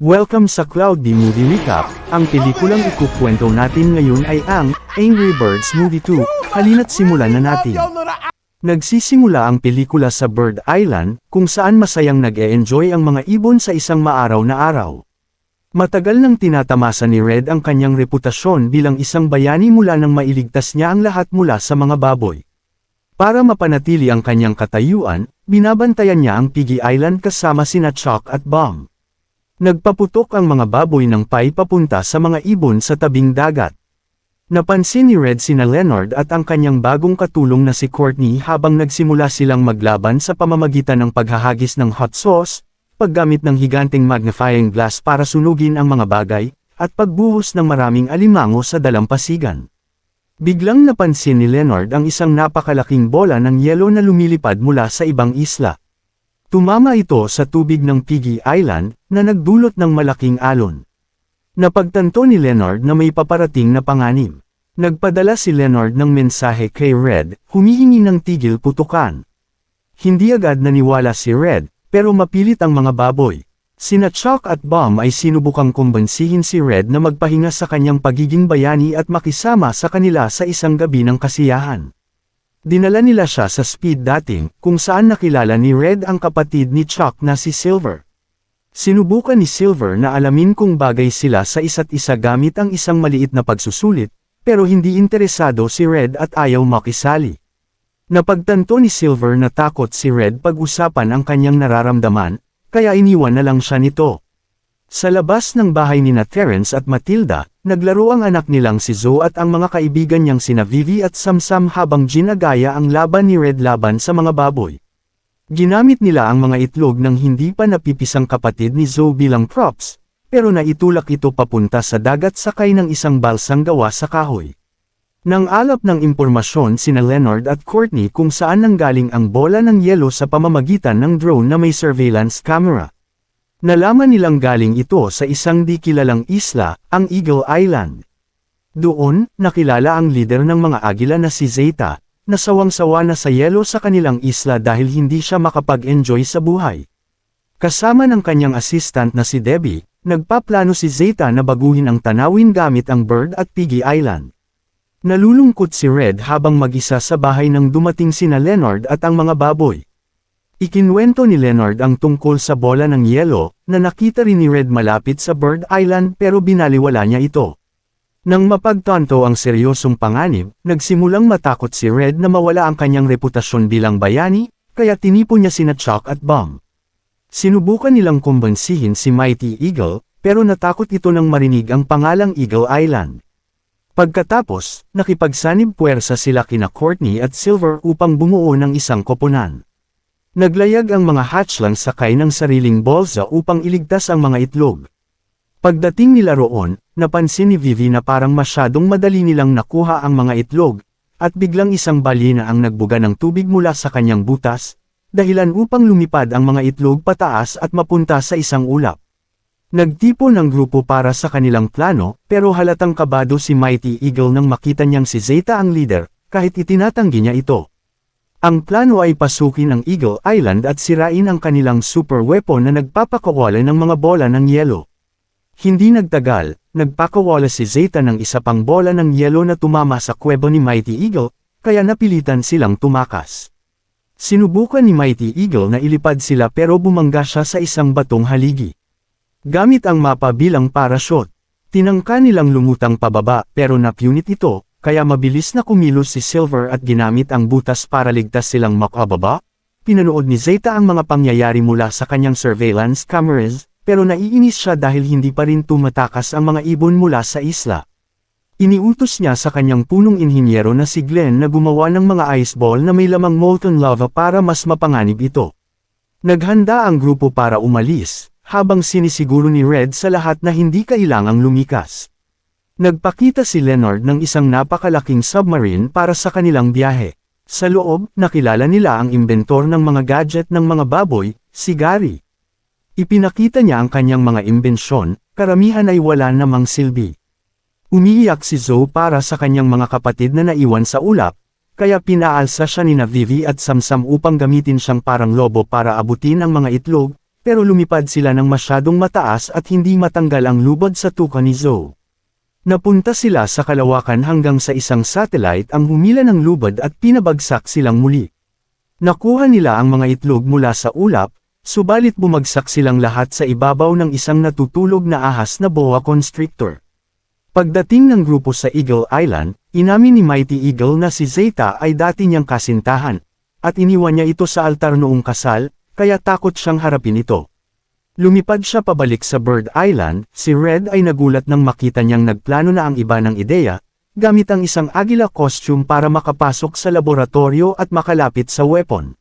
Welcome sa Cloudy Movie Recap. Ang pelikulang ikukwento natin ngayon ay ang Angry Birds Movie 2. Halina't simulan na natin. Nagsisimula ang pelikula sa Bird Island, kung saan masayang nag-e-enjoy ang mga ibon sa isang maaraw na araw. Matagal nang tinatamasa ni Red ang kanyang reputasyon bilang isang bayani mula nang mailigtas niya ang lahat mula sa mga baboy. Para mapanatili ang kanyang katayuan, binabantayan niya ang Piggy Island kasama sina Chalk at Bomb. Nagpaputok ang mga baboy ng pie papunta sa mga ibon sa tabing dagat. Napansin ni Red sina Leonard at ang kanyang bagong katulong na si Courtney habang nagsimula silang maglaban sa pamamagitan ng paghahagis ng hot sauce, paggamit ng higanting magnifying glass para sunugin ang mga bagay, at pagbuhos ng maraming alimango sa dalampasigan. Biglang napansin ni Leonard ang isang napakalaking bola ng yelo na lumilipad mula sa ibang isla. Tumama ito sa tubig ng Piggy Island, na nagdulot ng malaking alon. Napagtanto ni Leonard na may paparating na panganib. Nagpadala si Leonard ng mensahe kay Red, humihingi ng tigil putukan. Hindi agad naniwala si Red, pero mapilit ang mga baboy. Sina Chalk at Bomb ay sinubukang kumbansihin si Red na magpahinga sa kanyang pagiging bayani at makisama sa kanila sa isang gabi ng kasiyahan. Dinala nila siya sa speed dating, kung saan nakilala ni Red ang kapatid ni Chalk na si Silver. Sinubukan ni Silver na alamin kung bagay sila sa isa't isa gamit ang isang maliit na pagsusulit, pero hindi interesado si Red at ayaw makisali. Napagtanto ni Silver na takot si Red pag-usapan ang kanyang nararamdaman, kaya iniwan na lang siya nito. Sa labas ng bahay ni Terence at Matilda, naglaro ang anak nilang si Zoe at ang mga kaibigan niyang sina Vivi at Samsam habang ginagaya ang laban ni Red laban sa mga baboy. Ginamit nila ang mga itlog ng hindi pa napipisang kapatid ni Zoe bilang props, pero naitulak ito papunta sa dagat sakay ng isang balsang gawa sa kahoy. Nang alap ng impormasyon sina Leonard at Courtney kung saan nanggaling ang bola ng yelo sa pamamagitan ng drone na may surveillance camera. Nalaman nilang galing ito sa isang di kilalang isla, ang Eagle Island. Doon, nakilala ang lider ng mga agila na si Zeta, na sawang-sawa na sa yelo sa kanilang isla dahil hindi siya makapag-enjoy sa buhay. Kasama ng kanyang assistant na si Debbie, nagpaplano si Zeta na baguhin ang tanawin gamit ang Bird at Piggy Island. Nalulungkot si Red habang mag-isa sa bahay nang dumating sina Leonard at ang mga baboy. Ikinwento ni Leonard ang tungkol sa bola ng yelo, na nakita rin ni Red malapit sa Bird Island pero binaliwala niya ito. Nang mapagtanto ang seryosong panganib, nagsimulang matakot si Red na mawala ang kanyang reputasyon bilang bayani, kaya tinipon niya sina Chalk at Bomb. Sinubukan nilang kumbansihin si Mighty Eagle, pero natakot ito nang marinig ang pangalang Eagle Island. Pagkatapos, nakipagsanib puwersa sila kina Courtney at Silver upang bumuo ng isang koponan. Naglayag ang mga hatchling sakay ng sariling balsa upang iligtas ang mga itlog. Pagdating nila roon, napansin ni Vivi na parang masyadong madali nilang nakuha ang mga itlog, at biglang isang balyena ang nagbuga ng tubig mula sa kanyang butas, dahilan upang lumipad ang mga itlog pataas at mapunta sa isang ulap. Nagtipon ng grupo para sa kanilang plano, pero halatang kabado si Mighty Eagle nang makita niyang si Zeta ang leader, kahit itinatanggi niya ito. Ang plano ay pasukin ang Eagle Island at sirain ang kanilang super weapon na nagpapakawala ng mga bola ng yelo. Hindi nagtagal, nagpakawala si Zeta ng isa pang bola ng yelo na tumama sa kuwebo ni Mighty Eagle, kaya napilitan silang tumakas. Sinubukan ni Mighty Eagle na ilipad sila pero bumangga siya sa isang batong haligi. Gamit ang mapa bilang parachute, tinangka nilang lumutang pababa pero napunit ito, kaya mabilis na kumilos si Silver at ginamit ang butas para ligtas silang makababa. Pinanood ni Zeta ang mga pangyayari mula sa kanyang surveillance cameras, pero naiinis siya dahil hindi pa rin tumatakas ang mga ibon mula sa isla. Iniutos niya sa kanyang punong inhinyero na si Glenn na gumawa ng mga ice ball na may lamang molten lava para mas mapanganib ito. Naghanda ang grupo para umalis, habang sinisiguro ni Red sa lahat na hindi kailangang lumikas. Nagpakita si Leonard ng isang napakalaking submarine para sa kanilang biyahe. Sa loob, nakilala nila ang inventor ng mga gadget ng mga baboy, si Gary. Ipinakita niya ang kanyang mga imbensyon, karamihan ay wala namang silbi. Umiiyak si Zoe para sa kanyang mga kapatid na naiwan sa ulap, kaya pinaalsa siya nina Vivi at Samsam upang gamitin siyang parang lobo para abutin ang mga itlog, pero lumipad sila ng masyadong mataas at hindi matanggal ang lubad sa tuka ni Zoe. Napunta sila sa kalawakan hanggang sa isang satellite ang humila ng lubad at pinabagsak silang muli. Nakuha nila ang mga itlog mula sa ulap, subalit bumagsak silang lahat sa ibabaw ng isang natutulog na ahas na boa constrictor. Pagdating ng grupo sa Eagle Island, inamin ni Mighty Eagle na si Zeta ay dati niyang kasintahan, at iniwan niya ito sa altar noong kasal, kaya takot siyang harapin ito. Lumipad siya pabalik sa Bird Island, si Red ay nagulat nang makita niyang nagplano na ang iba ng ideya, gamit ang isang agila costume para makapasok sa laboratorio at makalapit sa weapon.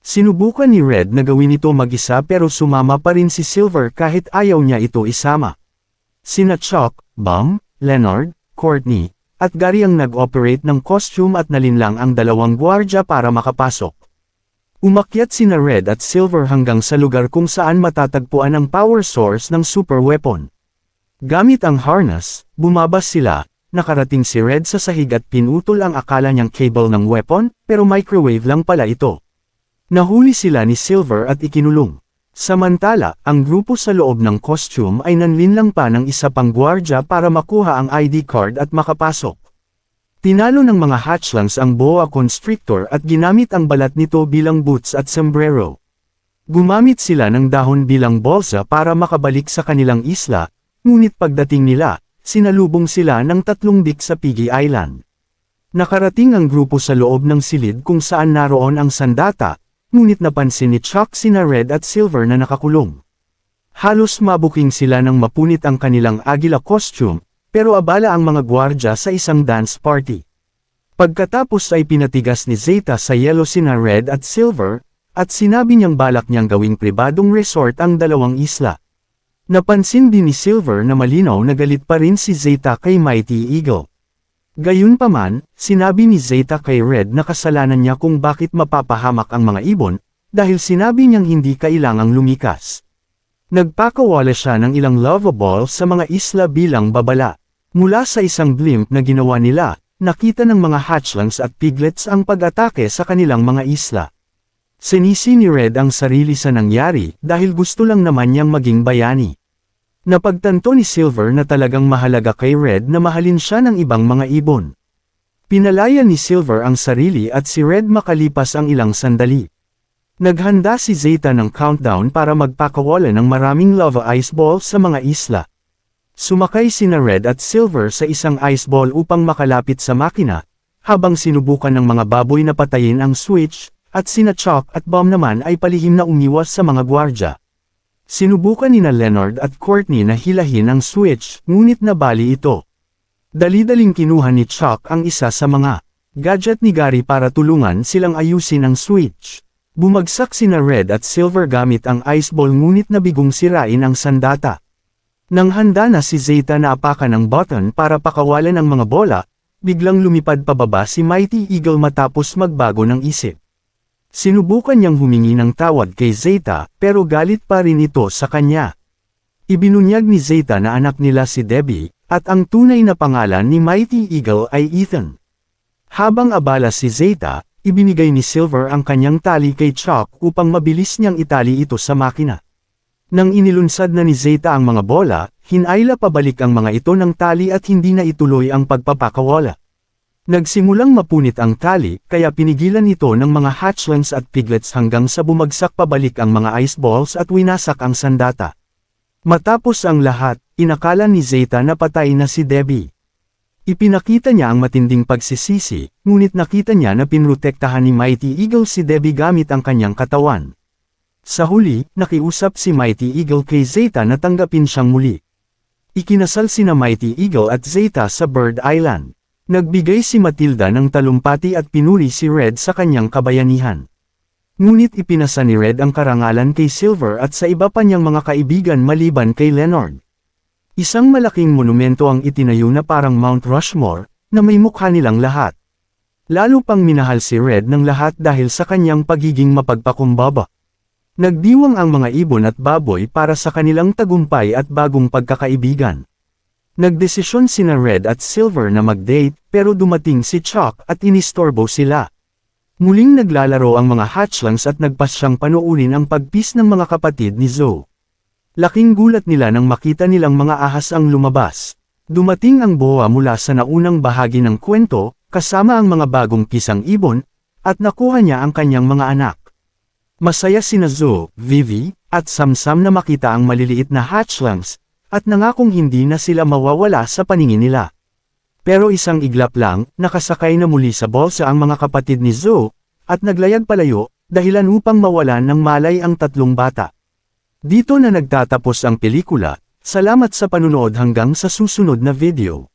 Sinubukan ni Red na gawin ito mag-isa pero sumama pa rin si Silver kahit ayaw niya ito isama. Sina Chuck, Bum, Leonard, Courtney, at Gary ang nag-operate ng costume at nalinlang ang dalawang gwardya para makapasok. Umakyat sina Red at Silver hanggang sa lugar kung saan matatagpuan ang power source ng super weapon. Gamit ang harness, bumabas sila, nakarating si Red sa sahig at pinutol ang akala niyang cable ng weapon, pero microwave lang pala ito. Nahuli sila ni Silver at ikinulong. Samantala, ang grupo sa loob ng costume ay nanlinlang pa ng isa pang gwardya para makuha ang ID card at makapasok. Tinalo ng mga hatchlings ang boa constrictor at ginamit ang balat nito bilang boots at sombrero. Gumamit sila ng dahon bilang bolsa para makabalik sa kanilang isla, ngunit pagdating nila, sinalubong sila ng tatlong dik sa Piggy Island. Nakarating ang grupo sa loob ng silid kung saan naroon ang sandata, ngunit napansin ni Chuck sina Red at Silver na nakakulong. Halos mabuking sila nang mapunit ang kanilang agila costume, pero abala ang mga gwardya sa isang dance party. Pagkatapos ay pinatigas ni Zeta sa yelo sina Red at Silver, at sinabi niyang balak niyang gawing pribadong resort ang dalawang isla. Napansin din ni Silver na malinaw na galit pa rin si Zeta kay Mighty Eagle. Gayunpaman, sinabi ni Zeta kay Red na kasalanan niya kung bakit mapapahamak ang mga ibon, dahil sinabi niyang hindi kailangang lumikas. Nagpakawala siya ng ilang lovable sa mga isla bilang babala. Mula sa isang blimp na ginawa nila, nakita ng mga hatchlings at piglets ang pag-atake sa kanilang mga isla. Sinisi ni Red ang sarili sa nangyari dahil gusto lang naman niyang maging bayani. Napagtanto ni Silver na talagang mahalaga kay Red na mahalin siya ng ibang mga ibon. Pinalaya ni Silver ang sarili at si Red makalipas ang ilang sandali. Naghanda si Zeta ng countdown para magpakawala ng maraming lava ice ball sa mga isla. Sumakay sina Red at Silver sa isang ice ball upang makalapit sa makina, habang sinubukan ng mga baboy na patayin ang switch, at sina Chuck at Bum naman ay palihim na umiwas sa mga gwardya. Sinubukan nina Leonard at Courtney na hilahin ang switch, ngunit nabali ito. Dali-daling kinuha ni Chuck ang isa sa mga gadget ni Gary para tulungan silang ayusin ang switch. Bumagsak sina Red at Silver gamit ang ice ball ngunit nabigong sirain ang sandata. Nang handa na si Zeta na apakan ang button para pakawalan ang mga bola, biglang lumipad pababa si Mighty Eagle matapos magbago ng isip. Sinubukan niyang humingi ng tawad kay Zeta, pero galit pa rin ito sa kanya. Ibinunyag ni Zeta na anak nila si Debbie, at ang tunay na pangalan ni Mighty Eagle ay Ethan. Habang abala si Zeta, ibinigay ni Silver ang kanyang tali kay Chuck upang mabilis niyang itali ito sa makina. Nang inilunsad na ni Zeta ang mga bola, hinayla pabalik ang mga ito ng tali at hindi na ituloy ang pagpapakawala. Nagsimulang mapunit ang tali, kaya pinigilan ito ng mga hatchlings at piglets hanggang sa bumagsak pabalik ang mga ice balls at winasak ang sandata. Matapos ang lahat, inakala ni Zeta na patay na si Debbie. Ipinakita niya ang matinding pagsisisi, ngunit nakita niya na pinrotektahan ni Mighty Eagle si Debbie gamit ang kanyang katawan. Sa huli, nakiusap si Mighty Eagle kay Zeta na tanggapin siyang muli. Ikinasal sina Mighty Eagle at Zeta sa Bird Island. Nagbigay si Matilda ng talumpati at pinuri si Red sa kanyang kabayanihan. Ngunit ipinasa ni Red ang karangalan kay Silver at sa iba pa niyang mga kaibigan maliban kay Leonard. Isang malaking monumento ang itinayo na parang Mount Rushmore, na may mukha nilang lahat. Lalo pang minahal si Red ng lahat dahil sa kanyang pagiging mapagpakumbaba. Nagdiwang ang mga ibon at baboy para sa kanilang tagumpay at bagong pagkakaibigan. Nagdesisyon sina Red at Silver na mag-date, pero dumating si Chuck at inistorbo sila. Muling naglalaro ang mga hatchlings at nagpasyang panoorin ang pagpis ng mga kapatid ni Zoe. Laking gulat nila nang makita nilang mga ahas ang lumabas. Dumating ang boa mula sa naunang bahagi ng kwento, kasama ang mga bagong pisang ibon, at nakuha niya ang kanyang mga anak. Masaya sina Zoe, Vivi, at Samsam na makita ang maliliit na hatchlings, at nangakong hindi na sila mawawala sa paningin nila. Pero isang iglap lang, nakasakay na muli sa bolsa ang mga kapatid ni Zoe, at naglayag palayo, dahilan upang mawalan ng malay ang tatlong bata. Dito na nagtatapos ang pelikula. Salamat sa panunood hanggang sa susunod na video.